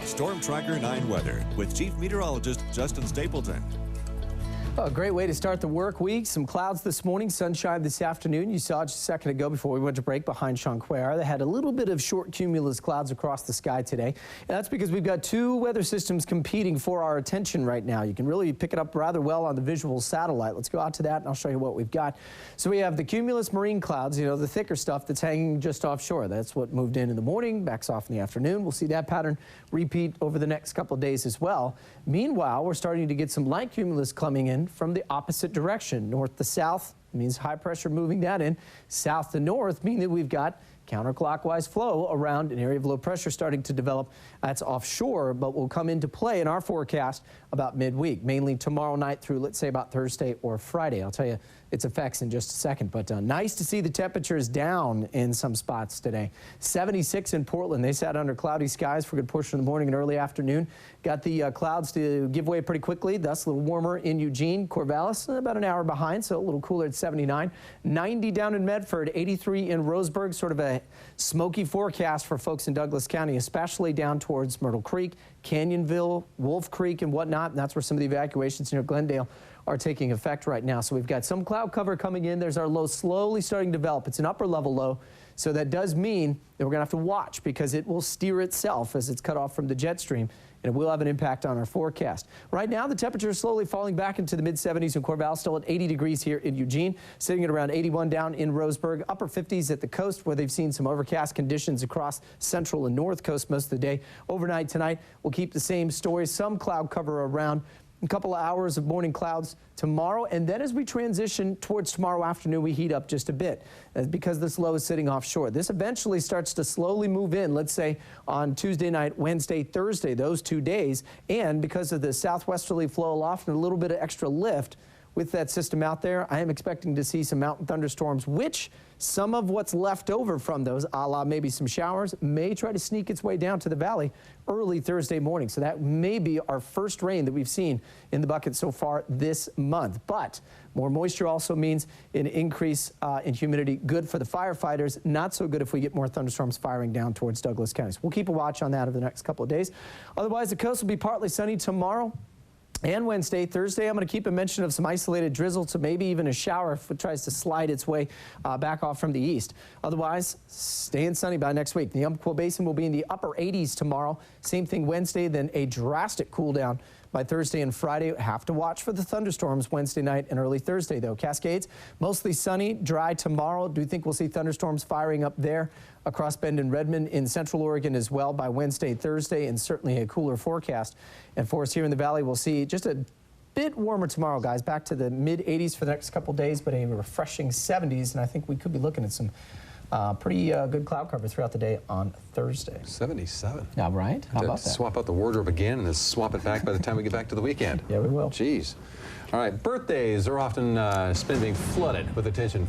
Storm Tracker 9 weather with Chief Meteorologist Justin Stapleton. A great way to start the work week. Some clouds this morning, sunshine this afternoon. You saw just a second ago before we went to break behind Chanquera. They had a little bit of short cumulus clouds across the sky today. And that's because we've got two weather systems competing for our attention right now. You can really pick it up rather well on the visual satellite. Let's go out to that and I'll show you what we've got. So we have the cumulus marine clouds, you know, the thicker stuff that's hanging just offshore. That's what moved in the morning, backs off in the afternoon. We'll see that pattern repeat over the next couple of days as well. Meanwhile, we're starting to get some light cumulus coming in from the opposite direction. North to south means high pressure moving that in. South to north meaning that we've got counterclockwise flow around an area of low pressure starting to develop. That's offshore, but will come into play in our forecast about midweek, mainly tomorrow night through, let's say, about Thursday or Friday. I'll tell you its effects in just a second, but nice to see the temperatures down in some spots today. 76 in Portland. They sat under cloudy skies for a good portion of the morning and early afternoon. Got the clouds to give way pretty quickly, thus a little warmer in Eugene. Corvallis, about an hour behind, so a little cooler at 79. 90 down in Medford, 83 in Roseburg, sort of a smoky forecast for folks in Douglas County, especially down towards Myrtle Creek, Canyonville, Wolf Creek, and whatnot. And that's where some of the evacuations near Glendale are taking effect right now. So we've got some cloud cover coming in. There's our low slowly starting to develop. It's an upper level low. So that does mean that we're going to have to watch because it will steer itself as it's cut off from the jet stream, and it will have an impact on our forecast. Right now, the temperature is slowly falling back into the mid-70s in Corvallis, still at 80 degrees here in Eugene, sitting at around 81 down in Roseburg, upper 50s at the coast where they've seen some overcast conditions across central and north coast most of the day. Overnight tonight, we'll keep the same story, some cloud cover around. A couple of hours of morning clouds tomorrow, and then as we transition towards tomorrow afternoon, we heat up just a bit because this low is sitting offshore. This eventually starts to slowly move in, let's say on Tuesday night, Wednesday, Thursday, those 2 days, and because of the southwesterly flow aloft and a little bit of extra lift with that system out there, I am expecting to see some mountain thunderstorms, which some of what's left over from those, a la maybe some showers, may try to sneak its way down to the valley early Thursday morning. So that may be our first rain that we've seen in the bucket so far this month. But more moisture also means an increase in humidity, good for the firefighters, not so good if we get more thunderstorms firing down towards Douglas County. So we'll keep a watch on that over the next couple of days. Otherwise, the coast will be partly sunny tomorrow and Wednesday. Thursday, I'm going to keep a mention of some isolated drizzle to maybe even a shower if it tries to slide its way back off from the east. Otherwise, staying sunny by next week. The Umpqua Basin will be in the upper 80s tomorrow. Same thing Wednesday, then a drastic cool down by Thursday and Friday. Have to watch for the thunderstorms Wednesday night and early Thursday, though. Cascades, mostly sunny, dry tomorrow. Do think we'll see thunderstorms firing up there across Bend and Redmond in central Oregon as well by Wednesday, Thursday, and certainly a cooler forecast. And for us here in the valley, we'll see just a bit warmer tomorrow, guys. Back to the mid-80s for the next couple days, but a refreshing 70s. And I think we could be looking at some pretty good cloud cover throughout the day on Thursday. 77. Yeah, right? How about that? Swap out the wardrobe again and then swap it back by the time we get back to the weekend. Yeah, we will. Jeez. All right, birthdays are often being flooded with attention.